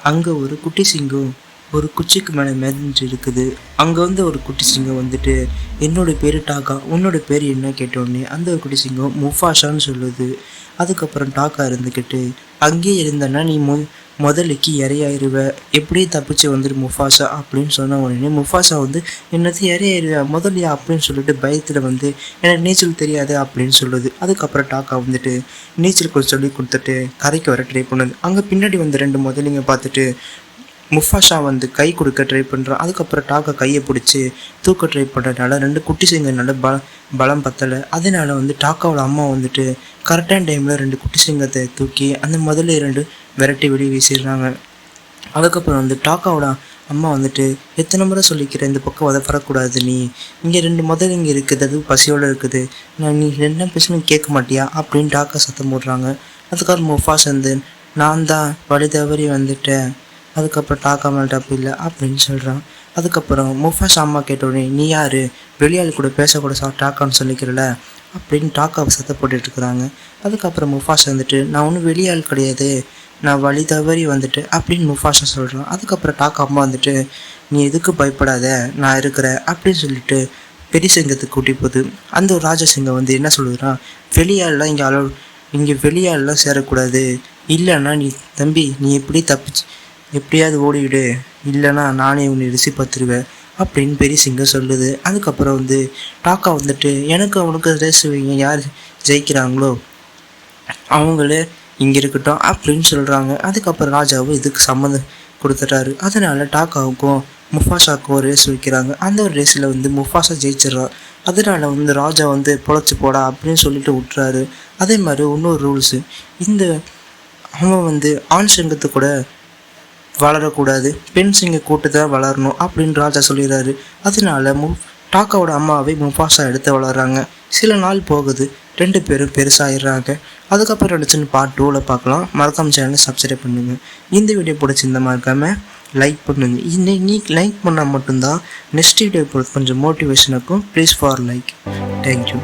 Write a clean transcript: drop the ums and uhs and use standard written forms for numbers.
அங்கே ஒரு குட்டி சிங்கம் ஒரு குச்சிக்கு மேலே மிதந்துட்டு இருக்குது. அங்கே வந்து ஒரு குட்டி சிங்கம் வந்துட்டு, என்னோட பேர் டாக்கா, உன்னோட பேர் என்ன கேட்டோடனே அந்த ஒரு குட்டி சிங்கம் முஃபாஷான்னு சொல்லுது. அதுக்கப்புறம் டாக்கா இருந்துக்கிட்டு, அங்கேயே இருந்தேன்னா நீ முதலைக்கு இரையாயிருவ, எப்படியே தப்பிச்சு வந்துடு முஃபாஷா அப்படின்னு சொன்ன உடனே முஃபாஷா வந்து, என்னது இரையாயிருவ முதலியா அப்படின்னு சொல்லிட்டு பயத்தில் வந்து, எனக்கு நீச்சல் தெரியாது அப்படின்னு சொல்லுது. அதுக்கப்புறம் டாக்கா வந்துட்டு நீச்சல் கொஞ்சம் சொல்லி கொடுத்துட்டு கரைக்கு வர ட்ரை பண்ணுது. அங்கே பின்னாடி வந்து 2 முதலைங்க பார்த்துட்டு முஃபாஷா வந்து கை கொடுக்க ட்ரை பண்ணுறான். அதுக்கப்புறம் டாக்கா கையை பிடிச்சி தூக்க ட்ரை பண்ணுறதுனால 2 குட்டி சிங்கனால பலம் பத்தலை. அதனால வந்து டாக்காவோட அம்மா வந்துட்டு கரெக்டான டைமில் 2 குட்டி சிங்கத்தை தூக்கி அந்த முதல்ல 2 விரட்டி வெளியே வீசிடுறாங்க. அதுக்கப்புறம் வந்து டாக்காவோட அம்மா வந்துட்டு, எத்தனை முறை சொல்லிக்கிறேன் இந்த பக்கம் வரக்கூடாது, நீ இங்கே 2 முதல் இங்கே இருக்குது, அது பசியோடு இருக்குது, நீ என்ன பேசணும் கேட்க மாட்டியா அப்படின்னு டாக்கா சத்தம் போடுறாங்க. அதுக்கப்புறம் முஃபாஷா வந்து, நான் தான் வழி தவறி வந்துட்டேன், அதுக்கப்புறம் டாக்கா மேலே தப்பு இல்லை அப்படின்னு சொல்கிறான். அதுக்கப்புறம் முஃபாஷா அம்மா கேட்டோடனே, நீ யார், வெளியாள் கூட பேசக்கூட டாக்கான்னு சொல்லிக்கிறல அப்படின்னு டாக்காவை சத்தம் போட்டுட்ருக்குறாங்க. அதுக்கப்புறம் முஃபாஷா வந்துட்டு, நான் ஒன்றும் வெளியாள் கிடையாது, நான் வழி தவறி வந்துட்டு அப்படின்னு முஃபாஷா சொல்கிறான். அதுக்கப்புறம் டாக்கா அம்மா வந்துட்டு, நீ எதுக்கு பயப்படாத, நான் இருக்கிறேன் அப்படின்னு சொல்லிட்டு பெரிய சிங்கத்துக்கு கூட்டி போகுது. அந்த ஒரு ராஜசிங்கம் வந்து என்ன சொல்லுறான், வெளியாள்லாம் இங்கே வெளியாள்லாம் சேரக்கூடாது, இல்லைன்னா நீ தம்பி நீ எப்படி தப்பிச்சு எப்படியாவது ஓடிவிடு, இல்லைன்னா நானே உன்னை ரிசி பார்த்துருவேன் அப்படின்னு பெரிய சிங்கம் சொல்லுது. அதுக்கப்புறம் வந்து டாக்கா வந்துட்டு, எனக்கு அவனுக்கு ரேஸ் வைங்க, யார் ஜெயிக்கிறாங்களோ அவங்களே இங்கே இருக்கட்டும் அப்படின்னு சொல்கிறாங்க. அதுக்கப்புறம் ராஜாவும் இதுக்கு சம்மந்தம் கொடுத்துட்டாரு. அதனால டாக்காவுக்கும் முஃபாஷாவுக்கும் ரேஸ் வைக்கிறாங்க. அந்த ஒரு ரேஸில் வந்து முஃபாஷா ஜெயிச்சிடறான். அதனால வந்து ராஜா வந்து பொழைச்சி போடா அப்படின்னு சொல்லிட்டு விட்டுறாரு. அதே மாதிரி இன்னொரு ரூல்ஸு, இந்த அவன் வந்து ஆண் சிங்கத்து கூட வளரக்கூடாது, பெண் சிங்க கூட்டு தான் வளரணும் அப்படின்னு ராஜா சொல்லிடுறாரு. அதனால டாக்காவோட அம்மாவை முஃபாஷா எடுத்து வளர்கிறாங்க. சில நாள் போகுது, 2 பேரும் பெருசாகிடுறாங்க. அதுக்கப்புறம் நினச்சின்னு பார்ட் 2ல் பார்க்கலாம். மறக்காம சேனலை சப்ஸ்கிரைப் பண்ணுங்க. இந்த வீடியோ பிடிச்சிருந்தா மறக்காமல் லைக் பண்ணுங்க. நீ லைக் பண்ணால் மட்டும்தான் நெக்ஸ்ட் வீடியோ கொஞ்சம் மோட்டிவேஷன் இருக்கும். Please for like. தேங்க்யூ.